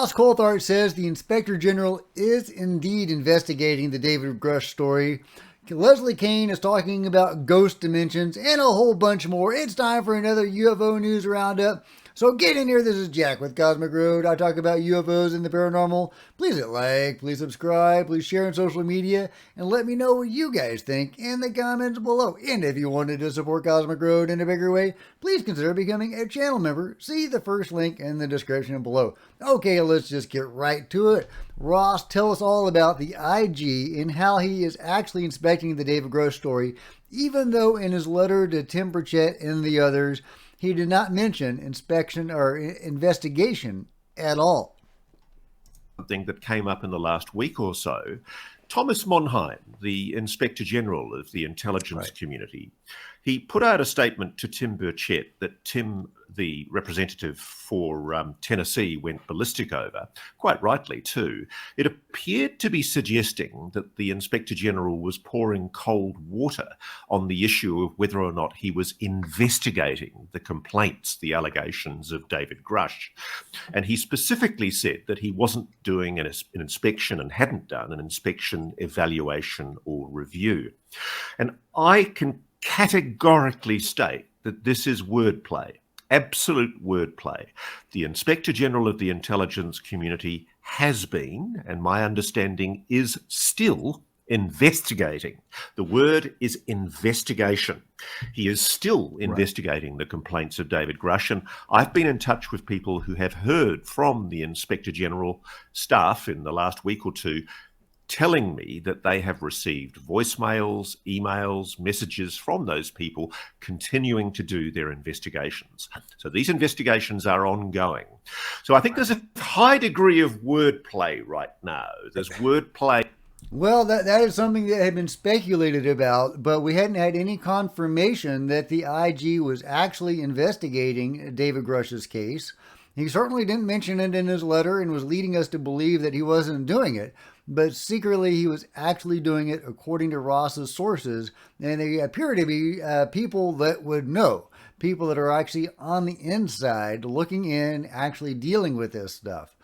Ross Coulthart says the Inspector General is indeed investigating the David Grusch story. Leslie Kean is talking about ghost dimensions and a whole bunch more. It's time for another UFO News Roundup. So get in here. This is Jack with Cosmic Road. I talk about UFOs and the paranormal. Please hit like, please subscribe, please share on social media, and let me know what you guys think in the comments below. And if you wanted to support Cosmic Road in a bigger way, please consider becoming a channel member. See the first link in the description below. Okay, let's just get right to it. Ross, tell us all about the IG and how he is actually inspecting the David Grusch story, even though in his letter to Tim Burchett and the others, he did not mention inspection or investigation at all. Something that came up in the last week or so. Thomas Monheim, the Inspector General of the intelligence community, he put out a statement to Tim Burchett that Tim, the representative for Tennessee, went ballistic over, quite rightly too. It appeared to be suggesting that the Inspector General was pouring cold water on the issue of whether or not he was investigating the complaints, the allegations of David Grusch. And he specifically said that he wasn't doing an inspection and hadn't done an inspection, evaluation or review. And I can categorically state that this is wordplay. Absolute wordplay. The Inspector General of the intelligence community has been, and my understanding is still, investigating. The word is investigation. He is still investigating the complaints of David Grusch, and I've been in touch with people who have heard from the Inspector General staff in the last week or two telling me that they have received voicemails, emails, messages from those people continuing to do their investigations. So these investigations are ongoing. So I think there's a high degree of wordplay right now. There's wordplay. Well, that is something that had been speculated about, but we hadn't had any confirmation that the IG was actually investigating David Grusch's case. He certainly didn't mention it in his letter and was leading us to believe that he wasn't doing it. But secretly, he was actually doing it according to Ross's sources. And they appear to be people that would know, people that are actually on the inside, looking in, actually dealing with this stuff.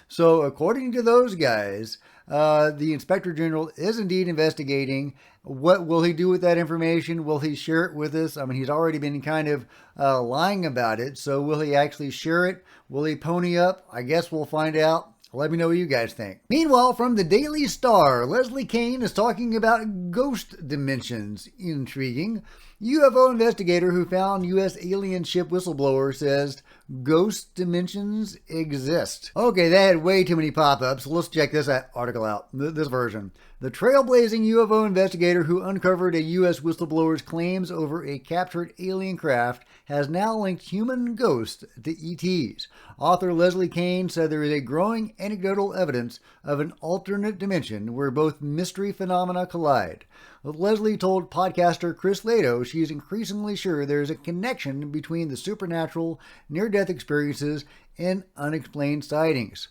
So according to those guys, the Inspector General is indeed investigating. What will he do with that information? Will he share it with us? I mean, he's already been kind of lying about it. So will he actually share it? Will he pony up? I guess we'll find out. Let me know what you guys think. Meanwhile, from the Daily Star, Leslie Kean is talking about ghost dimensions. Intriguing. UFO investigator who found U.S. alien ship whistleblower says ghost dimensions exist. Okay, that had way too many pop-ups. Let's check this article out, this version. The trailblazing UFO investigator who uncovered a U.S. whistleblower's claims over a captured alien craft has now linked human ghosts to ETs. Author Leslie Kean said there is a growing anecdotal evidence of an alternate dimension where both mystery phenomena collide. Leslie told podcaster Chris Lato she is increasingly sure there is a connection between the supernatural, near-death experiences, and unexplained sightings.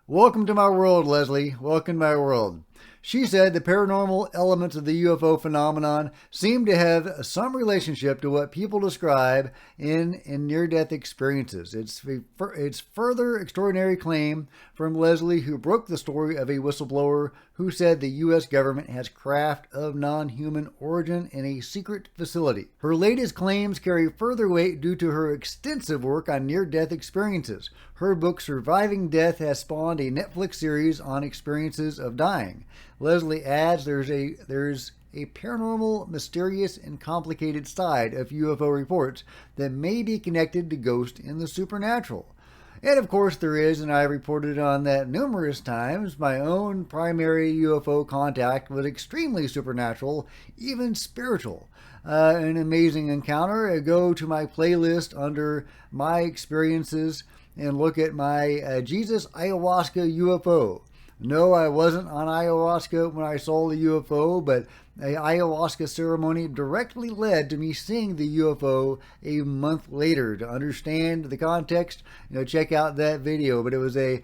Welcome to my world, Leslie. Welcome to my world. She said the paranormal elements of the UFO phenomenon seem to have some relationship to what people describe in near-death experiences. It's further extraordinary claim from Leslie, who broke the story of a whistleblower who said the U.S. government has craft of non-human origin in a secret facility. Her latest claims carry further weight due to her extensive work on near-death experiences. Her book, Surviving Death, has spawned a Netflix series on experiences of dying. Leslie adds there's a paranormal, mysterious, and complicated side of UFO reports that may be connected to ghosts and the supernatural. And of course there is, and I reported on that numerous times, my own primary UFO contact was extremely supernatural, even spiritual. An amazing encounter. Go to my playlist under my experiences and look at my Jesus Ayahuasca UFO. No, I wasn't on ayahuasca when I saw the UFO, but an ayahuasca ceremony directly led to me seeing the UFO a month later. To understand the context, check out that video. But it was a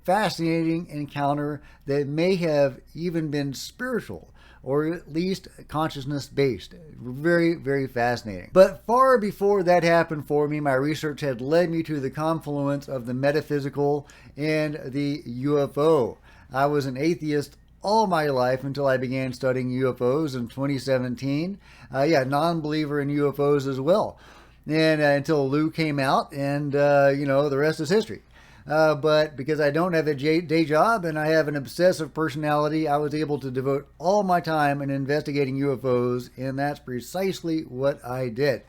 fascinating encounter that may have even been spiritual. or at least consciousness-based. Very, very fascinating. But far before that happened for me, my research had led me to the confluence of the metaphysical and the UFO. I was an atheist all my life until I began studying UFOs in 2017. Non-believer in UFOs as well. And until Lou came out, and the rest is history. But because I don't have a day job and I have an obsessive personality, I was able to devote all my time in investigating UFOs, and that's precisely what I did.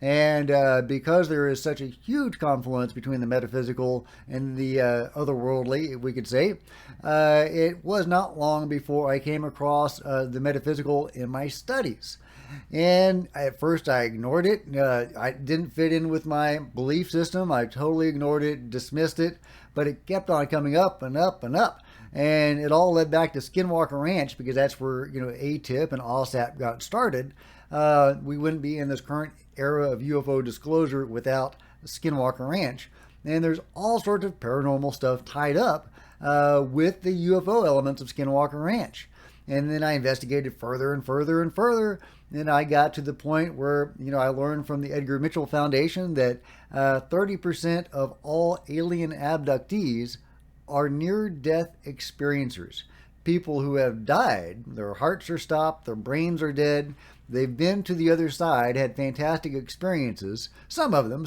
And because there is such a huge confluence between the metaphysical and the otherworldly, we could say, it was not long before I came across the metaphysical in my studies. And at first I ignored it. I didn't fit in with my belief system. I totally ignored it, dismissed it, but it kept on coming up and up and up. And it all led back to Skinwalker Ranch, because that's where, ATIP and OSAP got started. We wouldn't be in this current era of UFO disclosure without Skinwalker Ranch. And there's all sorts of paranormal stuff tied up with the UFO elements of Skinwalker Ranch. And then I investigated further and further and further. And I got to the point where, I learned from the Edgar Mitchell Foundation that 30% of all alien abductees are near-death experiencers. People who have died, their hearts are stopped, their brains are dead, they've been to the other side, had fantastic experiences. Some of them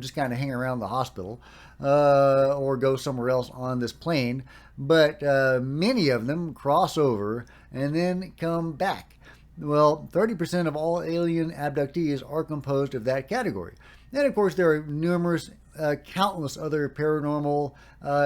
just kind of hang around the hospital or go somewhere else on this plane. But many of them cross over and then come back. Well, 30% of all alien abductees are composed of that category. And of course, there are numerous, countless other paranormal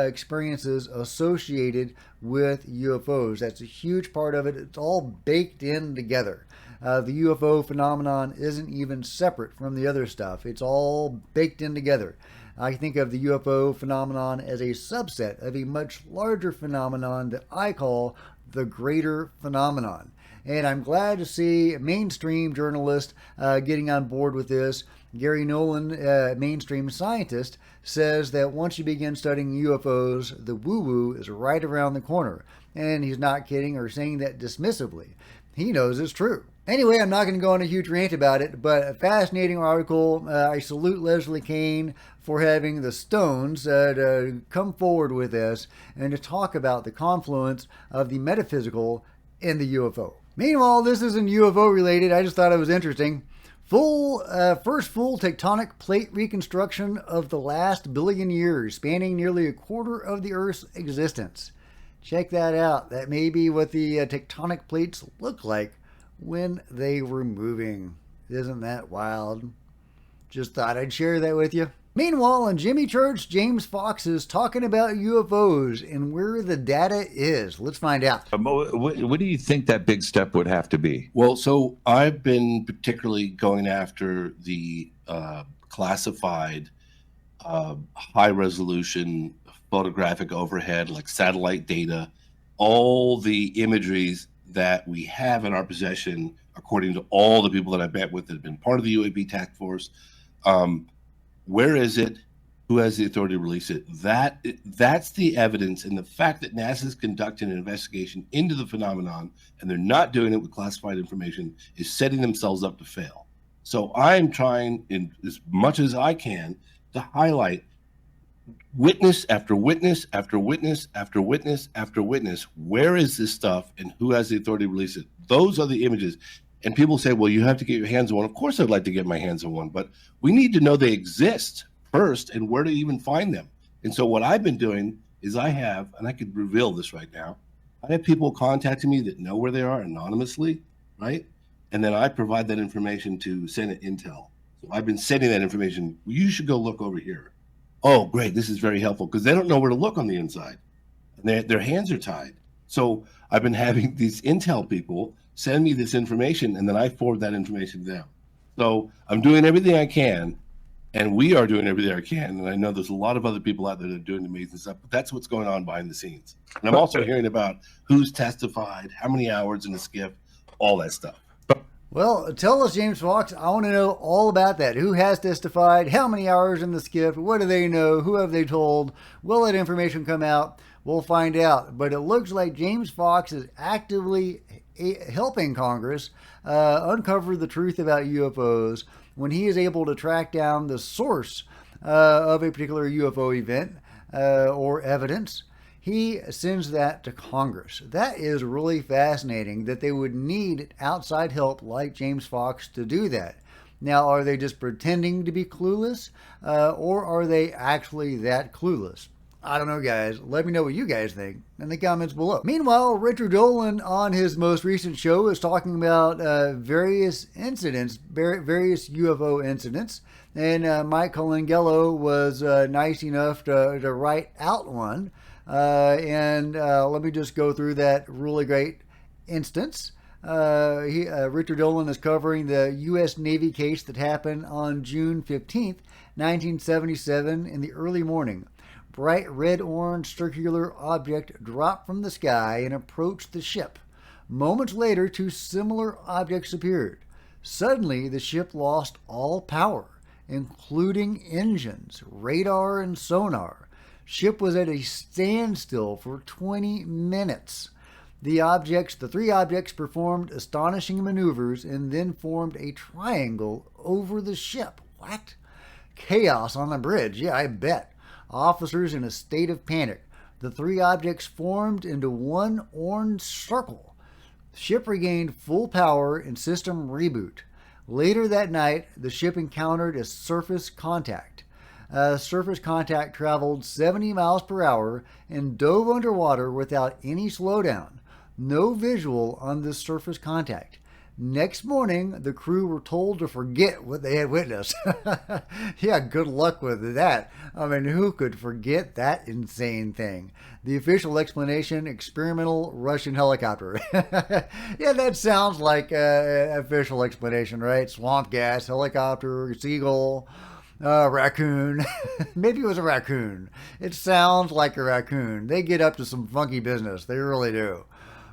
experiences associated with UFOs. That's a huge part of it. It's all baked in together. The UFO phenomenon isn't even separate from the other stuff. It's all baked in together. I think of the UFO phenomenon as a subset of a much larger phenomenon that I call the greater phenomenon. And I'm glad to see mainstream journalists getting on board with this. Gary Dolan, mainstream scientist, says that once you begin studying UFOs, the woo-woo is right around the corner. And he's not kidding or saying that dismissively. He knows it's true. Anyway, I'm not going to go on a huge rant about it, but a fascinating article. I salute Leslie Kean for having the stones to come forward with this and to talk about the confluence of the metaphysical and the UFO. Meanwhile, this isn't UFO related. I just thought it was interesting. First full tectonic plate reconstruction of the last billion years, spanning nearly a quarter of the Earth's existence. Check that out. That may be what the tectonic plates look like when they were moving. Isn't that wild? Just thought I'd share that with you. Meanwhile, in Jimmy Church, James Fox is talking about UFOs and where the data is. Let's find out. What do you think that big step would have to be? Well, so I've been particularly going after the classified high-resolution photographic overhead, like satellite data, all the imageries that we have in our possession, according to all the people that I've met with that have been part of the U.A.P. task force. Where is it? Who has the authority to release it? That's the evidence, and the fact that NASA's conducting an investigation into the phenomenon and they're not doing it with classified information is setting themselves up to fail. So I'm trying, in as much as I can, to highlight witness after witness after witness after witness after witness. Where is this stuff, and who has the authority to release it? Those are the images. And people say, well, you have to get your hands on one. Of course, I'd like to get my hands on one, but we need to know they exist first and where to even find them. And so what I've been doing is I have, and I could reveal this right now, I have people contacting me that know where they are anonymously, right? And then I provide that information to Senate Intel. So I've been sending that information. Well, you should go look over here. Oh, great. This is very helpful, because they don't know where to look on the inside. And their hands are tied. So I've been having these Intel people send me this information, and then I forward that information to them. So I'm doing everything I can, and we are doing everything I can. And I know there's a lot of other people out there that are doing amazing stuff, but that's what's going on behind the scenes. And I'm also hearing about who's testified, how many hours in the skiff, all that stuff. Well, tell us, James Fox. I want to know all about that. Who has testified? How many hours in the skiff? What do they know? Who have they told? Will that information come out? We'll find out. But it looks like James Fox is actively helping Congress uncover the truth about UFOs when he is able to track down the source of a particular UFO event or evidence. He sends that to Congress. That is really fascinating that they would need outside help like James Fox to do that. Now, are they just pretending to be clueless, or are they actually that clueless? I don't know, guys. Let me know what you guys think in the comments below. Meanwhile, Richard Dolan on his most recent show is talking about various incidents, various UFO incidents, and Mike Colangelo was nice enough to write out one. Let me just go through that really great instance. Richard Dolan is covering the U.S. Navy case that happened on June 15th, 1977 in the early morning. Bright red-orange circular object dropped from the sky and approached the ship. Moments later, two similar objects appeared. Suddenly, the ship lost all power, including engines, radar, and sonar. Ship was at a standstill for 20 minutes. The three objects performed astonishing maneuvers and then formed a triangle over the ship. What? Chaos on the bridge. Yeah, I bet. Officers in a state of panic. The three objects formed into one orange circle. The ship regained full power and system reboot. Later that night, the ship encountered a surface contact. Surface contact traveled 70 miles per hour and dove underwater without any slowdown. No visual on this surface contact. Next morning, the crew were told to forget what they had witnessed. Yeah, good luck with that. I mean, who could forget that insane thing? The official explanation, experimental Russian helicopter. Yeah, that sounds like an official explanation, right? Swamp gas, helicopter, seagull, raccoon. Maybe it was a raccoon. It sounds like a raccoon. They get up to some funky business. They really do.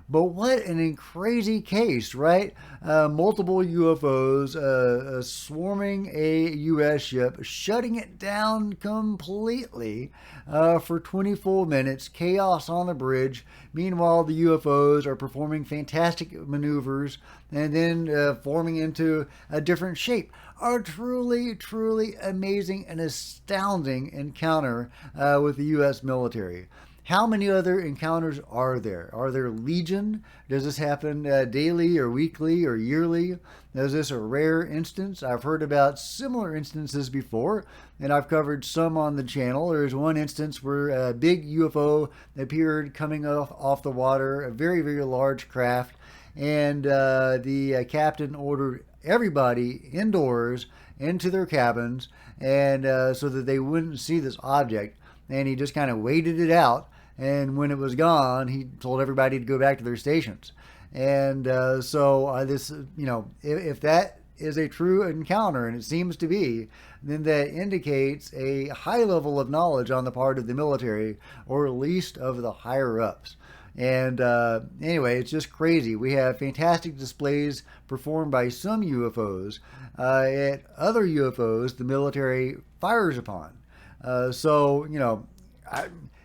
But what an crazy case, right? Multiple UFOs swarming a U.S. ship, shutting it down completely for 24 minutes. Chaos on the bridge. Meanwhile, the UFOs are performing fantastic maneuvers and then forming into a different shape. A truly, truly amazing and astounding encounter with the U.S. military. How many other encounters are there? Are there legion? Does this happen daily or weekly or yearly? Is this a rare instance? I've heard about similar instances before, and I've covered some on the channel. There's one instance where a big UFO appeared coming off the water, a very, very large craft, and the captain ordered everybody indoors into their cabins, and so that they wouldn't see this object. And he just kind of waited it out. And when it was gone, he told everybody to go back to their stations. And this, if that is a true encounter, and it seems to be, then that indicates a high level of knowledge on the part of the military, or at least of the higher ups. And anyway, it's just crazy. We have fantastic displays performed by some UFOs. At other UFOs, the military fires upon.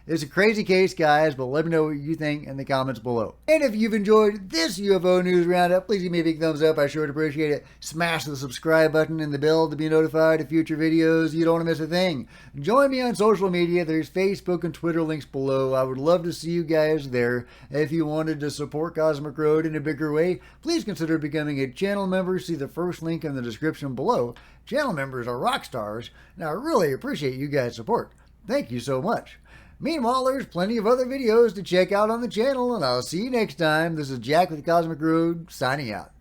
It's a crazy case, guys, but let me know what you think in the comments below. And if you've enjoyed this UFO News Roundup, please give me a big thumbs up. I sure would appreciate it. Smash the subscribe button and the bell to be notified of future videos. You don't want to miss a thing. Join me on social media. There's Facebook and Twitter links below. I would love to see you guys there. If you wanted to support Cosmic Road in a bigger way, please consider becoming a channel member. See the first link in the description below. Channel members are rock stars, and I really appreciate you guys' support. Thank you so much. Meanwhile, there's plenty of other videos to check out on the channel, and I'll see you next time. This is Jack with Cosmic Road, signing out.